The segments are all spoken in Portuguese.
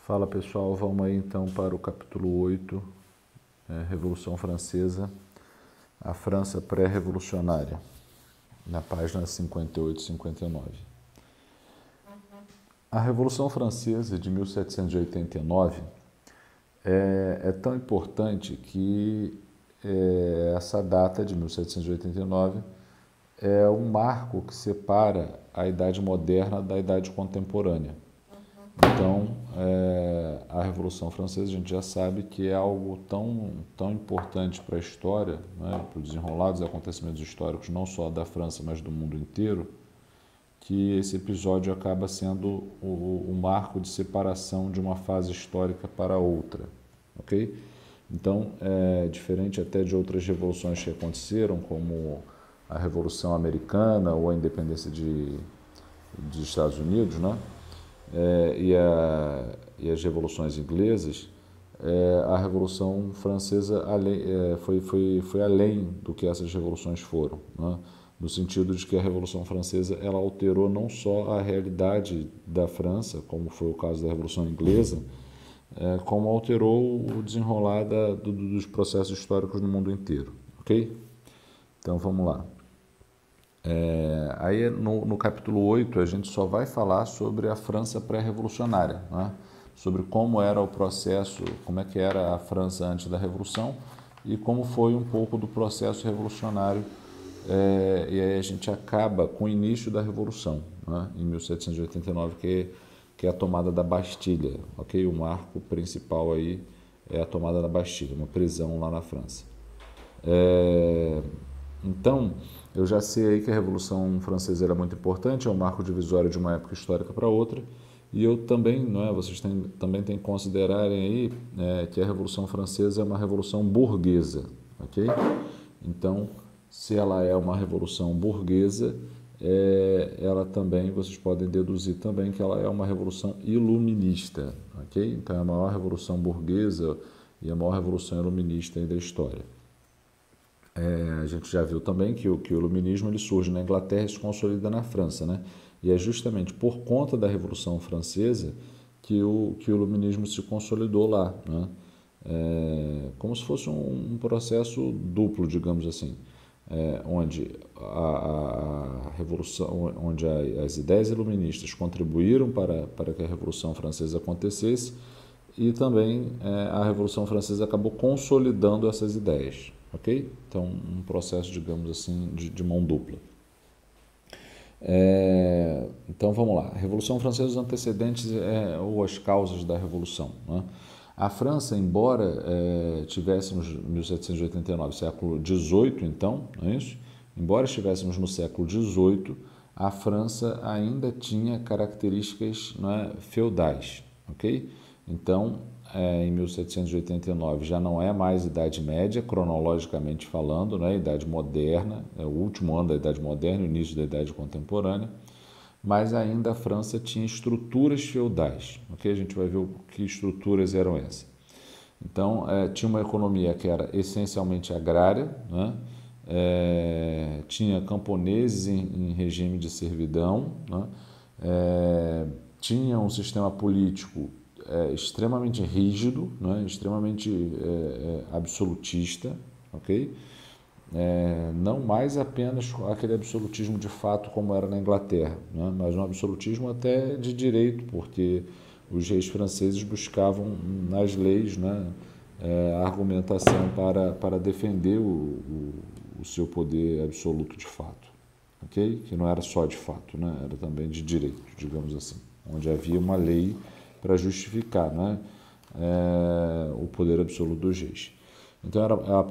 Fala pessoal, vamos aí então para o capítulo 8, Revolução Francesa, a França pré-revolucionária, na página 58 e 59. A Revolução Francesa de 1789 é tão importante que essa data de 1789 é um marco que separa a Idade Moderna da Idade Contemporânea. Então, a Revolução Francesa, a gente já sabe que é algo tão importante para a história, né, para os desenrolados acontecimentos históricos, não só da França, mas do mundo inteiro, que esse episódio acaba sendo o marco de separação de uma fase histórica para outra, ok? Então, diferente até de outras revoluções que aconteceram, como a Revolução Americana ou a independência dos Estados Unidos, né? E as revoluções inglesas, a Revolução Francesa foi além do que essas revoluções foram, né? No sentido de que a Revolução Francesa ela alterou não só a realidade da França, como foi o caso da Revolução Inglesa, como alterou o desenrolar dos processos históricos no mundo inteiro, ok? Então vamos lá. Aí no capítulo 8 a gente só vai falar sobre a França pré-revolucionária, né? Sobre como era o processo, como é que era a França antes da Revolução e como foi um pouco do processo revolucionário. E aí a gente acaba com o início da Revolução, né? Em 1789, que é a tomada da Bastilha, ok? O marco principal aí é a tomada da Bastilha, uma prisão lá na França. Então, eu já sei aí que a Revolução Francesa era muito importante, é um marco divisório de uma época histórica para outra, e eu também, não é, vocês também têm que considerarem aí que a Revolução Francesa é uma revolução burguesa, ok? Então, se ela é uma revolução burguesa, ela também, vocês podem deduzir também que ela é uma revolução iluminista, ok? Então, é a maior revolução burguesa e a maior revolução iluminista aí da história. A gente já viu também que o iluminismo ele surge na Inglaterra e se consolida na França, né? E é justamente por conta da Revolução Francesa que o iluminismo se consolidou lá, né? Como se fosse um processo duplo, digamos assim, onde a revolução, onde as ideias iluministas contribuíram para que a Revolução Francesa acontecesse e também a Revolução Francesa acabou consolidando essas ideias. Ok? Então, um processo, digamos assim, de mão dupla. Então, vamos lá. Revolução Francesa, os antecedentes ou as causas da Revolução, né? A França, embora tivéssemos 1789, século XVIII, então, não é isso? Embora estivéssemos no século XVIII, a França ainda tinha características, não é, feudais, ok? Então, em 1789 já não é mais Idade Média, cronologicamente falando, né? Idade Moderna, é o último ano da Idade Moderna, o início da Idade Contemporânea, mas ainda a França tinha estruturas feudais, ok? A gente vai ver que estruturas eram essas. Então, tinha uma economia que era essencialmente agrária, né? Tinha camponeses em regime de servidão, né? Tinha um sistema político extremamente rígido, né? Extremamente absolutista, ok? Não mais apenas aquele absolutismo de fato como era na Inglaterra, né? Mas um absolutismo até de direito, porque os reis franceses buscavam nas leis, né, a argumentação para defender o seu poder absoluto de fato, ok? Que não era só de fato, né? Era também de direito, digamos assim, onde havia uma lei para justificar, né, o poder absoluto dos reis. Então,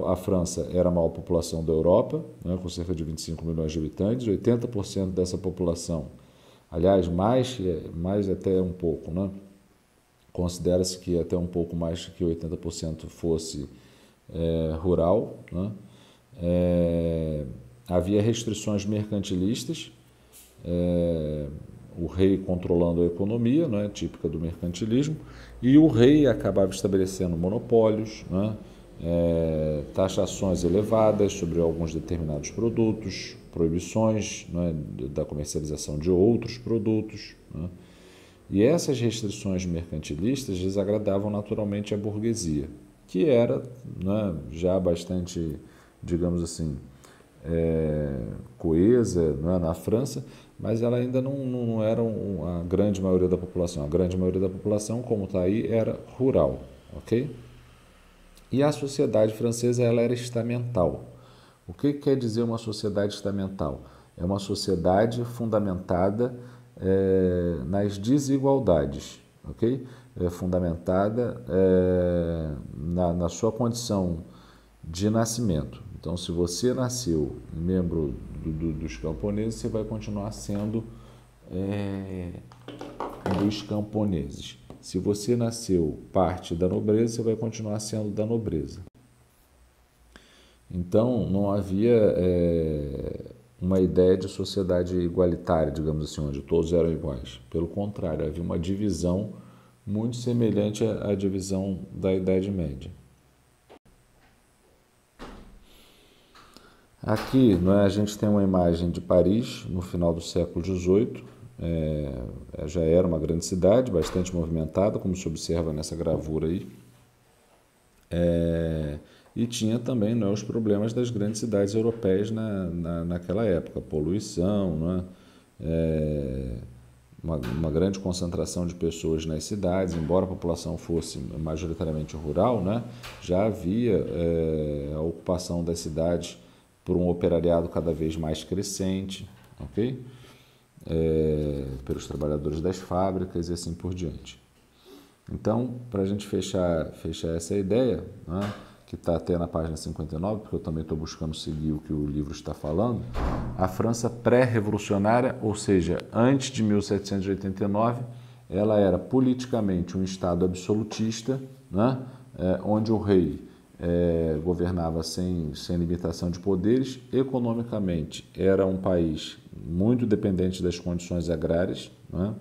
a França era a maior população da Europa, né, com cerca de 25 milhões de habitantes, 80% dessa população, aliás, mais até um pouco, né, considera-se que até um pouco mais que 80% fosse rural, né, havia restrições mercantilistas, o rei controlando a economia, né, típica do mercantilismo, e o rei acabava estabelecendo monopólios, né, taxações elevadas sobre alguns determinados produtos, proibições, né, da comercialização de outros produtos, né, E essas restrições mercantilistas desagradavam naturalmente a burguesia, que era, né, já bastante, digamos assim, coesa, né, na França, mas ela ainda não era a grande maioria da população. A grande maioria da população, como está aí, era rural, ok? E a sociedade francesa ela era estamental. O que quer dizer uma sociedade estamental? É uma sociedade fundamentada nas desigualdades, ok? É fundamentada na sua condição de nascimento. Então, se você nasceu membro dos camponeses, você vai continuar sendo dos camponeses. Se você nasceu parte da nobreza, você vai continuar sendo da nobreza. Então, não havia uma ideia de sociedade igualitária, digamos assim, onde todos eram iguais. Pelo contrário, havia uma divisão muito semelhante à divisão da Idade Média. Aqui, né, a gente tem uma imagem de Paris no final do século XVIII. Já era uma grande cidade, bastante movimentada, como se observa nessa gravura aí. E tinha também, né, os problemas das grandes cidades europeias naquela época, poluição, né, uma grande concentração de pessoas nas cidades, embora a população fosse majoritariamente rural, né, já havia a ocupação das cidades por um operariado cada vez mais crescente, ok? Pelos trabalhadores das fábricas e assim por diante. Então, para a gente fechar essa ideia, né, que está até na página 59, porque eu também estou buscando seguir o que o livro está falando, a França pré-revolucionária, ou seja, antes de 1789, ela era politicamente um Estado absolutista, né, onde o rei governava sem limitação de poderes. Economicamente, era um país muito dependente das condições agrárias, né,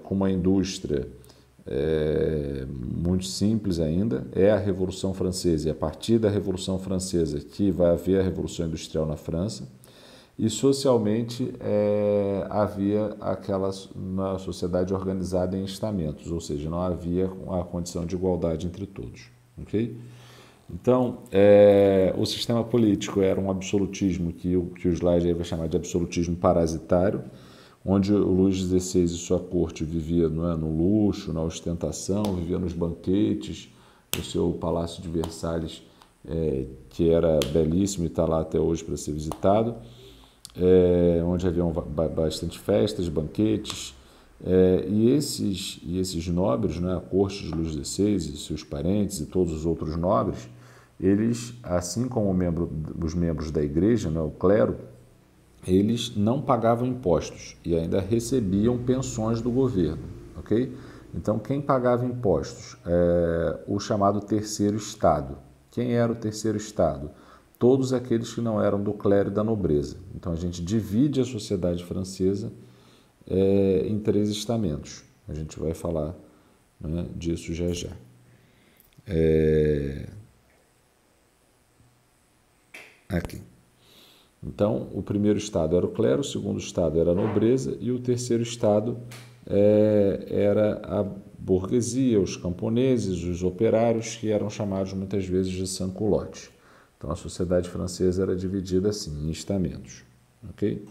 com uma indústria muito simples ainda. É a Revolução Francesa, e a partir da Revolução Francesa que vai haver a Revolução Industrial na França. E socialmente havia uma sociedade organizada em estamentos, ou seja, não havia a condição de igualdade entre todos. Okay? Então, o sistema político era um absolutismo que o slide aí vai chamar de absolutismo parasitário, onde o Luís XVI e sua corte vivia no luxo, na ostentação, vivia nos banquetes, no seu Palácio de Versalhes, que era belíssimo e está lá até hoje para ser visitado, onde haviam bastante festas, banquetes, e esses nobres, né, a corte de Luís XVI e seus parentes e todos os outros nobres, eles, assim como os membros da igreja, né, o clero, eles não pagavam impostos e ainda recebiam pensões do governo, ok? Então, quem pagava impostos? O chamado terceiro estado. Quem era o terceiro estado? Todos aqueles que não eram do clero e da nobreza. Então, a gente divide a sociedade francesa em 3 estamentos. A gente vai falar, né, disso já já. Aqui. Então, o primeiro estado era o clero, o segundo estado era a nobreza e o terceiro estado era a burguesia, os camponeses, os operários, que eram chamados muitas vezes de sans-culottes. Então, a sociedade francesa era dividida assim, em estamentos. Okay?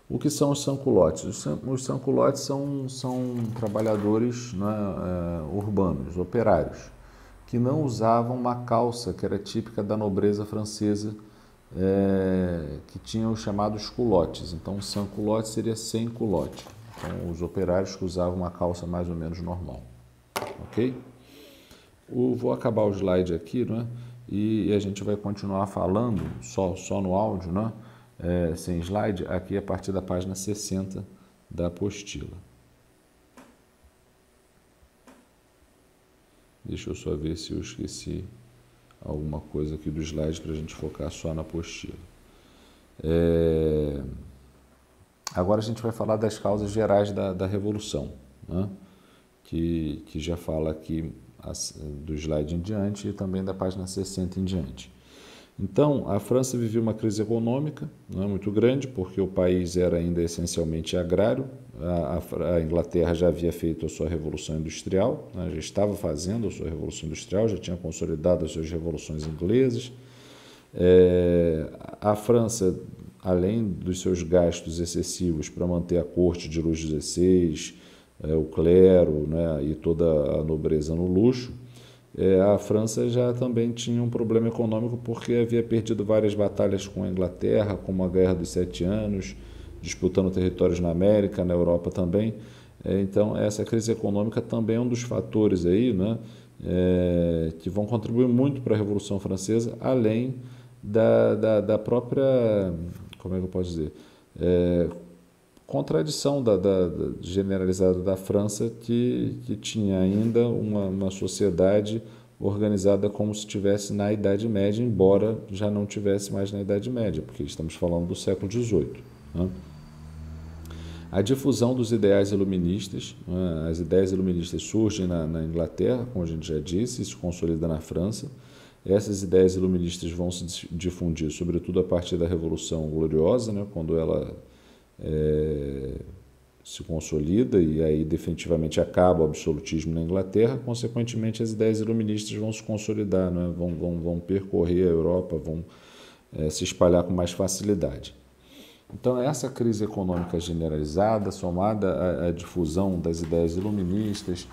O que são os sans-culottes? Os sans-culottes são trabalhadores, né, urbanos, operários, que não usavam uma calça que era típica da nobreza francesa, que tinham os chamados culottes. Então, sans-culotte seria sem culotte. Então, os operários que usavam uma calça mais ou menos normal. Ok? Vou acabar o slide aqui, né? E a gente vai continuar falando só no áudio, né? Sem slide, aqui a partir da página 60 da apostila. Deixa eu só ver se eu esqueci alguma coisa aqui do slide para a gente focar só na apostila. Agora a gente vai falar das causas gerais da Revolução, né? que já fala aqui do slide em diante e também da página 60 em diante. Então, a França vivia uma crise econômica, não é, muito grande, porque o país era ainda essencialmente agrário. A Inglaterra já havia feito a sua Revolução Industrial, né, já estava fazendo a sua Revolução Industrial, já tinha consolidado as suas revoluções inglesas. A França, além dos seus gastos excessivos para manter a corte de Luís XVI, o clero, né, e toda a nobreza no luxo, a França já também tinha um problema econômico porque havia perdido várias batalhas com a Inglaterra, como a Guerra dos Sete Anos, disputando territórios na América, na Europa também. Então, essa crise econômica também é um dos fatores aí, né, que vão contribuir muito para a Revolução Francesa, além da própria, como é que eu posso dizer, contradição generalizada da França, que tinha ainda uma sociedade organizada como se estivesse na Idade Média, embora já não tivesse mais na Idade Média, porque estamos falando do século XVIII. Né? A difusão dos ideais iluministas, né? As ideias iluministas surgem na Inglaterra, como a gente já disse, e se consolida na França. Essas ideias iluministas vão se difundir, sobretudo a partir da Revolução Gloriosa, né? Quando ela se consolida e aí definitivamente acaba o absolutismo na Inglaterra. Consequentemente, as ideias iluministas vão se consolidar, né? vão percorrer a Europa, vão se espalhar com mais facilidade. Então, essa crise econômica generalizada, somada à difusão das ideias iluministas,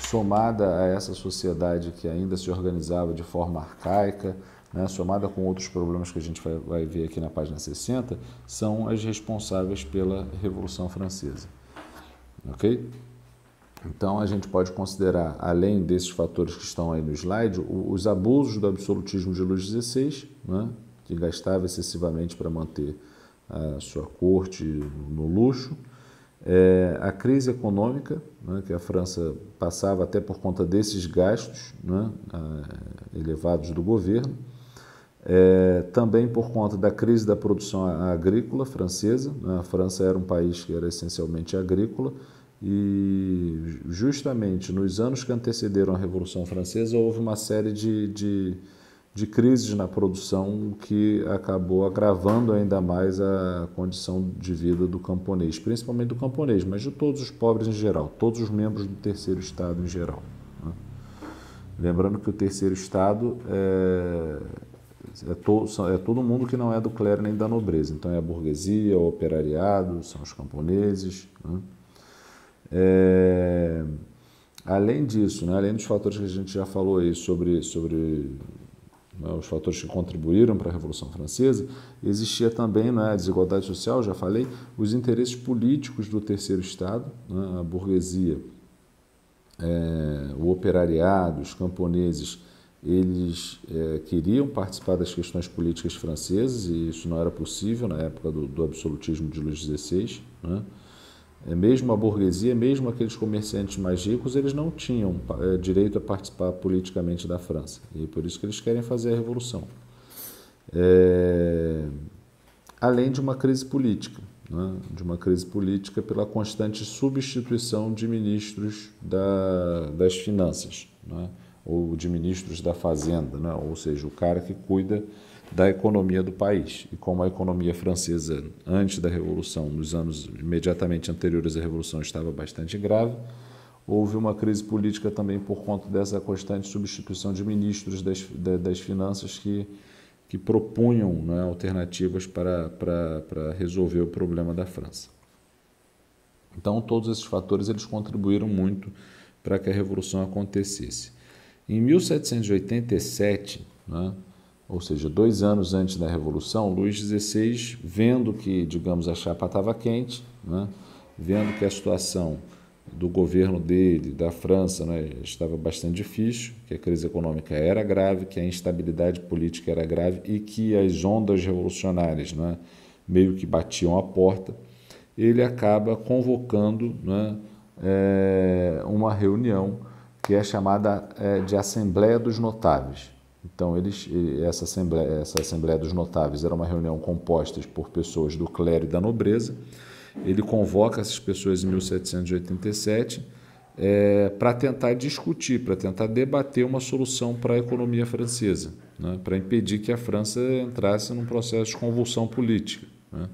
somada a essa sociedade que ainda se organizava de forma arcaica, né, somada com outros problemas que a gente vai ver aqui na página 60, são as responsáveis pela Revolução Francesa. Ok? Então, a gente pode considerar, além desses fatores que estão aí no slide, os abusos do absolutismo de Luís XVI, né, que gastava excessivamente para manter a sua corte no luxo, a crise econômica, né, que a França passava até por conta desses gastos, né, elevados do governo, também por conta da crise da produção agrícola francesa, né. A França era um país que era essencialmente agrícola e justamente nos anos que antecederam a Revolução Francesa houve uma série de crises na produção, que acabou agravando ainda mais a condição de vida do camponês, principalmente do camponês, mas de todos os pobres em geral, todos os membros do terceiro estado em geral. Né? Lembrando que o terceiro estado é todo mundo que não é do clero nem da nobreza, então é a burguesia, o operariado, são os camponeses. Né? Além disso, né, além dos fatores que a gente já falou aí sobre os fatores que contribuíram para a Revolução Francesa, existia também, né, a desigualdade social, já falei, os interesses políticos do terceiro estado, né, a burguesia, o operariado, os camponeses, eles queriam participar das questões políticas francesas e isso não era possível na época do absolutismo de Luís XVI. Né? Mesmo a burguesia, mesmo aqueles comerciantes mais ricos, eles não tinham direito a participar politicamente da França. E por isso que eles querem fazer a revolução. Além de uma crise política, né? De uma crise política pela constante substituição de ministros das finanças, né? Ou de ministros da fazenda, né? Ou seja, o cara que cuida da economia do país. E como a economia francesa, antes da Revolução, nos anos imediatamente anteriores à Revolução, estava bastante grave, houve uma crise política também por conta dessa constante substituição de ministros das finanças que propunham, né, alternativas para resolver o problema da França. Então, todos esses fatores eles contribuíram muito para que a Revolução acontecesse. Em 1787, né, ou seja, 2 anos antes da Revolução, Luís XVI, vendo que, digamos, a chapa estava quente, né, vendo que a situação do governo dele, da França, né, estava bastante difícil, que a crise econômica era grave, que a instabilidade política era grave e que as ondas revolucionárias, né, meio que batiam a porta, ele acaba convocando, né, uma reunião que é chamada de Assembleia dos Notáveis. Então, essa Assembleia dos Notáveis era uma reunião composta por pessoas do clero e da nobreza. Ele convoca essas pessoas em 1787 para tentar discutir, para tentar debater uma solução para a economia francesa, né, para impedir que a França entrasse num processo de convulsão política, né.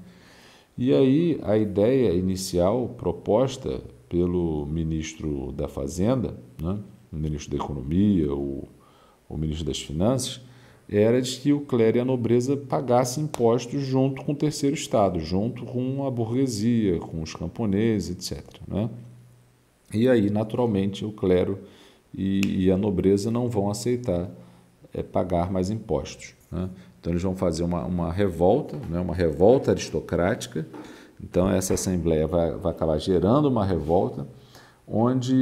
E aí a ideia inicial proposta pelo ministro da Fazenda, né, o ministro da Economia, o ministro das Finanças, era de que o clero e a nobreza pagassem impostos junto com o terceiro estado, junto com a burguesia, com os camponeses, etc., né? E aí, naturalmente, o clero e a nobreza não vão aceitar pagar mais impostos, né? Então, eles vão fazer uma revolta, né? Uma revolta aristocrática. Então, essa assembleia vai acabar gerando uma revolta, onde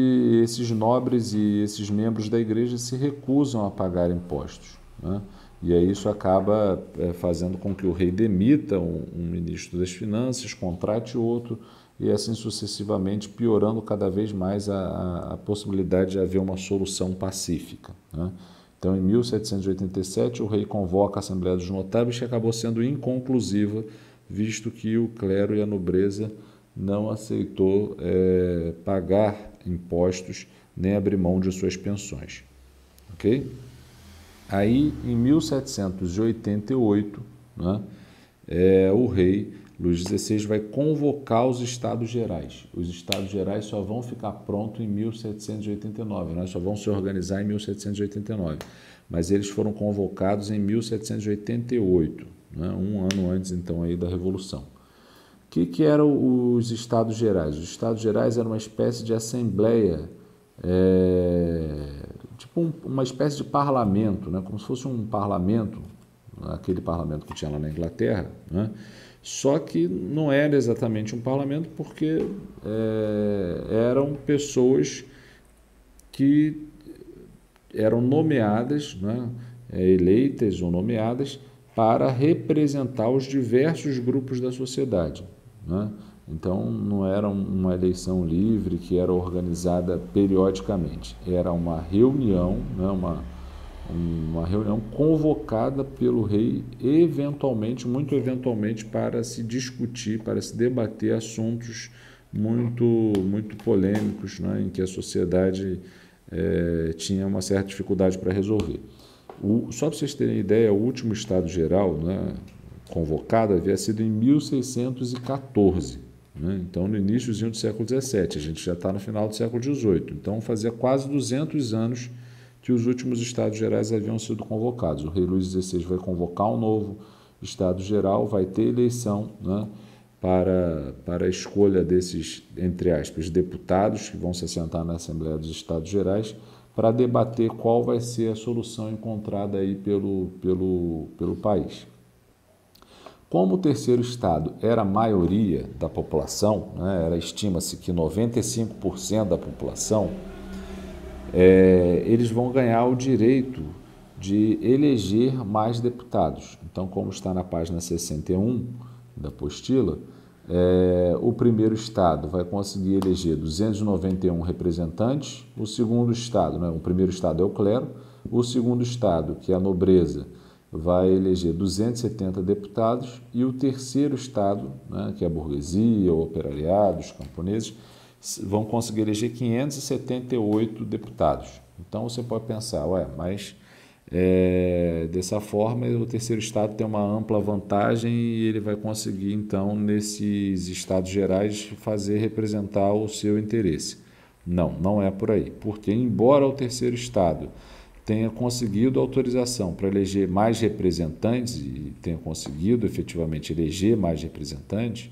esses nobres e esses membros da igreja se recusam a pagar impostos, né? E aí isso acaba fazendo com que o rei demita um ministro das Finanças, contrate outro, e assim sucessivamente, piorando cada vez mais a possibilidade de haver uma solução pacífica, né? Então, em 1787, o rei convoca a Assembleia dos Notáveis, que acabou sendo inconclusiva, visto que o clero e a nobreza não aceitou pagar impostos nem abrir mão de suas pensões. Ok? Aí, em 1788, né, o rei Luís XVI vai convocar os Estados Gerais. Os Estados Gerais só vão ficar prontos em 1789, né? Só vão se organizar em 1789. Mas eles foram convocados em 1788, né? Um ano antes, então, aí da Revolução. O que eram os Estados Gerais? Os Estados Gerais eram uma espécie de assembleia, tipo uma espécie de parlamento, né? Como se fosse um parlamento, aquele parlamento que tinha lá na Inglaterra, né? Só que não era exatamente um parlamento, porque eram pessoas que eram nomeadas, né, eleitas ou nomeadas para representar os diversos grupos da sociedade, né? Então, não era uma eleição livre que era organizada periodicamente. Era uma reunião, né, uma reunião convocada pelo rei, eventualmente, muito eventualmente, para se discutir, para se debater assuntos muito polêmicos, né, em que a sociedade tinha uma certa dificuldade para resolver. Só para vocês terem ideia, o último Estado Geral, né, convocado havia sido em 1614, né? Então, no iníciozinho do século XVII, a gente já está no final do século XVIII. Então, fazia quase 200 anos que os últimos Estados Gerais haviam sido convocados. O rei Luís XVI vai convocar um novo Estado Geral, vai ter eleição, né, para a escolha desses, entre aspas, deputados que vão se assentar na Assembleia dos Estados Gerais, para debater qual vai ser a solução encontrada aí pelo país. Como o terceiro estado era a maioria da população, né, estima-se que 95% da população, eles vão ganhar o direito de eleger mais deputados. Então, como está na página 61 da apostila, o primeiro estado vai conseguir eleger 291 representantes, o segundo estado, né, o primeiro estado é o clero, o segundo estado, que é a nobreza, vai eleger 270 deputados, e o terceiro estado, né, que é a burguesia, o operariado, os camponeses, vão conseguir eleger 578 deputados. Então, você pode pensar, mas dessa forma o terceiro estado tem uma ampla vantagem e ele vai conseguir, então, nesses estados gerais, representar o seu interesse. Não é por aí, porque embora o terceiro estado tenha conseguido autorização para eleger mais representantes e tenha conseguido efetivamente eleger mais representantes,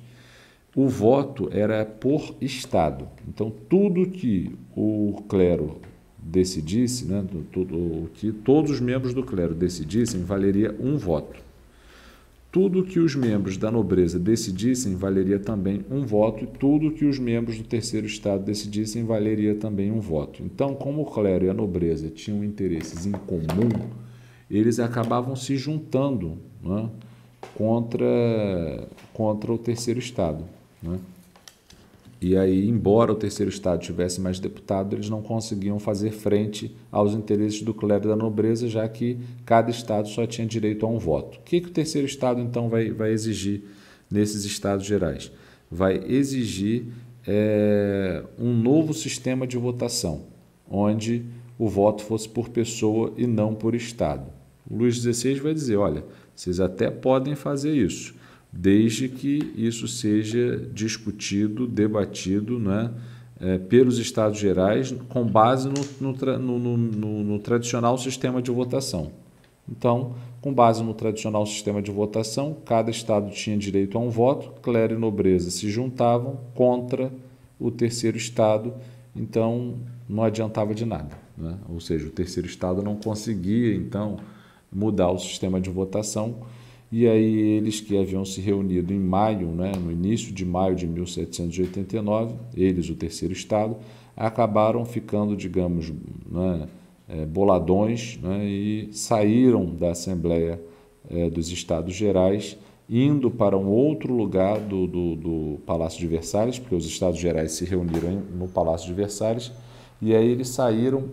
o voto era por estado. Então, tudo que o clero decidisse, né, o que todos os membros do clero decidissem, valeria um voto. Tudo que os membros da nobreza decidissem, valeria também um voto, e tudo que os membros do terceiro estado decidissem, valeria também um voto. Então, como o clero e a nobreza tinham interesses em comum, eles acabavam se juntando, né, contra o terceiro estado, né? E aí, embora o terceiro estado tivesse mais deputados, eles não conseguiam fazer frente aos interesses do clero e da nobreza, já que cada estado só tinha direito a um voto. O que o terceiro estado, então, vai exigir nesses estados gerais? Vai exigir um novo sistema de votação, onde o voto fosse por pessoa e não por estado. O Luís XVI vai dizer, olha, vocês até podem fazer isso, desde que isso seja discutido, debatido, né, pelos Estados Gerais com base no tradicional sistema de votação. Então, com base no tradicional sistema de votação, cada estado tinha direito a um voto, clero e nobreza se juntavam contra o terceiro estado, então não adiantava de nada, né? Ou seja, o terceiro estado não conseguia, então, mudar o sistema de votação, e aí eles que haviam se reunido em maio, né, no início de maio de 1789, eles, o terceiro estado, acabaram ficando, digamos, né, boladões, né, e saíram da Assembleia dos Estados Gerais, indo para um outro lugar do Palácio de Versalhes, porque os Estados Gerais se reuniram no Palácio de Versalhes, e aí eles saíram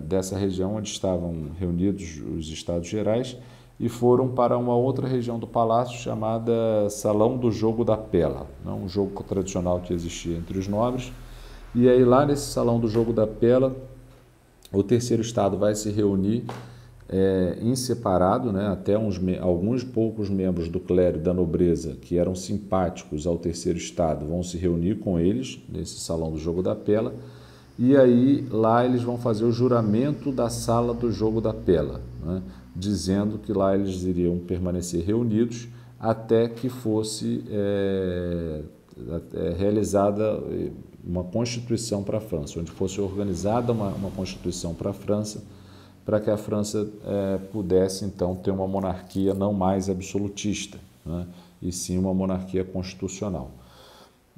dessa região onde estavam reunidos os Estados Gerais e foram para uma outra região do palácio chamada Salão do Jogo da Pela, um jogo tradicional que existia entre os nobres. E aí lá nesse Salão do Jogo da Pela, o terceiro estado vai se reunir em separado, né, até alguns poucos membros do clero e da nobreza que eram simpáticos ao terceiro estado vão se reunir com eles nesse Salão do Jogo da Pela. E aí lá eles vão fazer o juramento da Sala do Jogo da Pela, né, dizendo que lá eles iriam permanecer reunidos até que fosse realizada uma Constituição para a França, onde fosse organizada uma Constituição para a França, para que a França pudesse, então, ter uma monarquia não mais absolutista, né, e sim uma monarquia constitucional.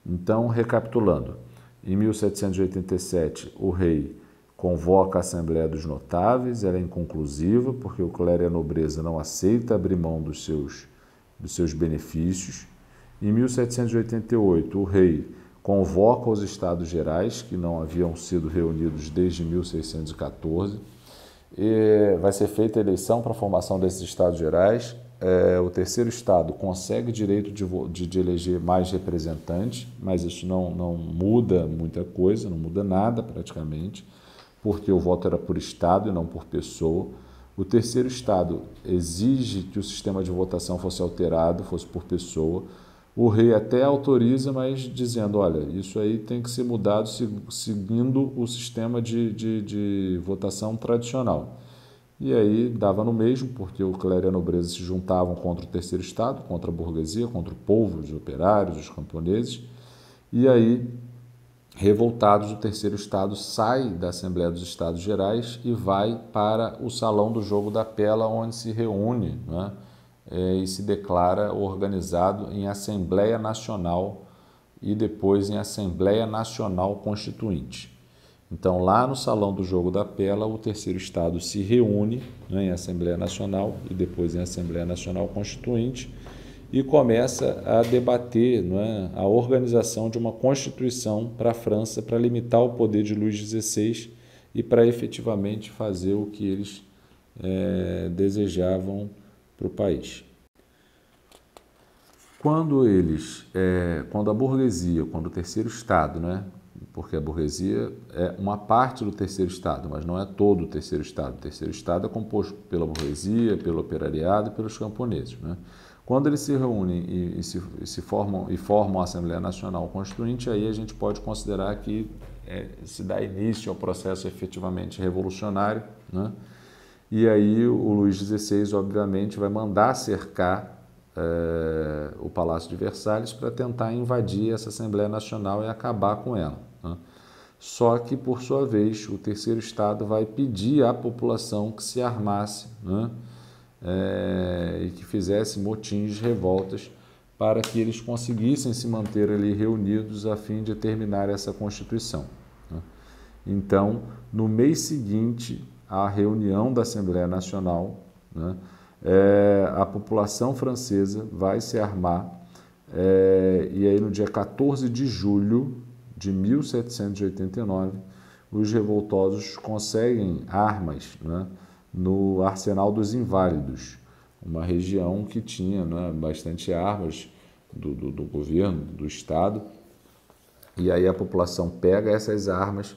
Então, recapitulando, em 1787, o rei convoca a Assembleia dos Notáveis, ela é inconclusiva, porque o clero e a nobreza não aceita abrir mão dos seus benefícios. Em 1788, o rei convoca os Estados Gerais, que não haviam sido reunidos desde 1614, e vai ser feita a eleição para a formação desses Estados Gerais. O terceiro estado consegue direito de eleger mais representantes, mas isso não muda muita coisa, não muda nada praticamente, porque o voto era por estado e não por pessoa. O terceiro estado exige que o sistema de votação fosse alterado, fosse por pessoa. O rei até autoriza, mas dizendo, olha, isso aí tem que ser mudado seguindo o sistema de votação tradicional. E aí dava no mesmo, porque o clero e a nobreza se juntavam contra o terceiro estado, contra a burguesia, contra o povo, os operários, os camponeses. E aí, revoltados, o terceiro estado sai da Assembleia dos Estados Gerais e vai para o Salão do Jogo da Pela, onde se reúne, né, e se declara organizado em Assembleia Nacional e depois em Assembleia Nacional Constituinte. Então, lá no Salão do Jogo da Pela, o terceiro estado se reúne, né, em Assembleia Nacional e depois em Assembleia Nacional Constituinte e começa a debater, né, a organização de uma Constituição para a França para limitar o poder de Luís XVI e para efetivamente fazer o que eles desejavam para o país. Quando a burguesia, quando o terceiro estado, né, porque a burguesia é uma parte do terceiro estado, mas não é todo o terceiro estado. O terceiro estado é composto pela burguesia, pelo operariado e pelos camponeses, né? Quando eles se reúnem e formam a Assembleia Nacional Constituinte, aí a gente pode considerar que se dá início ao processo efetivamente revolucionário, né? E aí o Luís XVI, obviamente, vai mandar cercar o Palácio de Versalhes para tentar invadir essa Assembleia Nacional e acabar com ela, né? Só que, por sua vez, o terceiro estado vai pedir à população que se armasse, né, e que fizesse motins, revoltas, para que eles conseguissem se manter ali reunidos a fim de terminar essa Constituição, né? Então, no mês seguinte à reunião da Assembleia Nacional, né, a população francesa vai se armar, e aí no dia 14 de julho de 1789, os revoltosos conseguem armas, né, no Arsenal dos Inválidos, uma região que tinha, né, bastante armas do governo, do Estado, E aí a população pega essas armas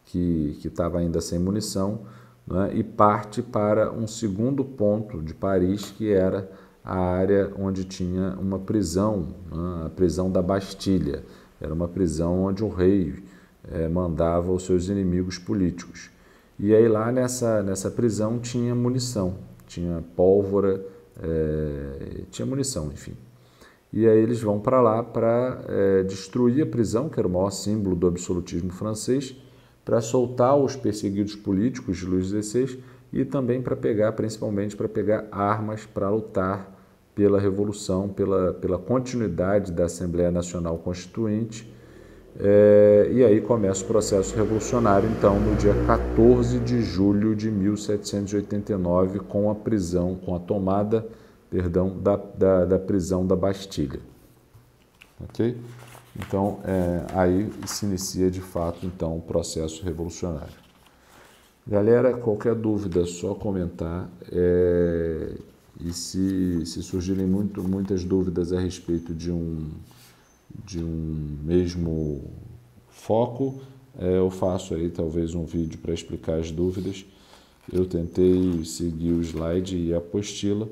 que estava ainda sem munição, né, e parte para um segundo ponto de Paris, que era a área onde tinha uma prisão, né, a prisão da Bastilha. Era uma prisão onde o rei mandava os seus inimigos políticos. E aí lá nessa prisão tinha munição, tinha pólvora, tinha munição, enfim. E aí eles vão para lá para destruir a prisão, que era o maior símbolo do absolutismo francês, para soltar os perseguidos políticos de Luís XVI e também para pegar, principalmente para pegar armas para lutar pela Revolução, pela continuidade da Assembleia Nacional Constituinte. E aí começa o processo revolucionário, então, no dia 14 de julho de 1789, com a prisão, com a tomada, perdão, da prisão da Bastilha. Ok? Então, aí se inicia de fato então o processo revolucionário. Galera, qualquer dúvida, é só comentar. E se surgirem muitas dúvidas a respeito de um mesmo foco, eu faço aí talvez um vídeo para explicar as dúvidas. Eu tentei seguir o slide e a apostila,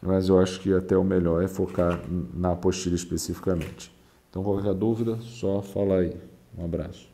mas eu acho que até o melhor é focar na apostila especificamente. Então, qualquer dúvida, só fala aí. Um abraço.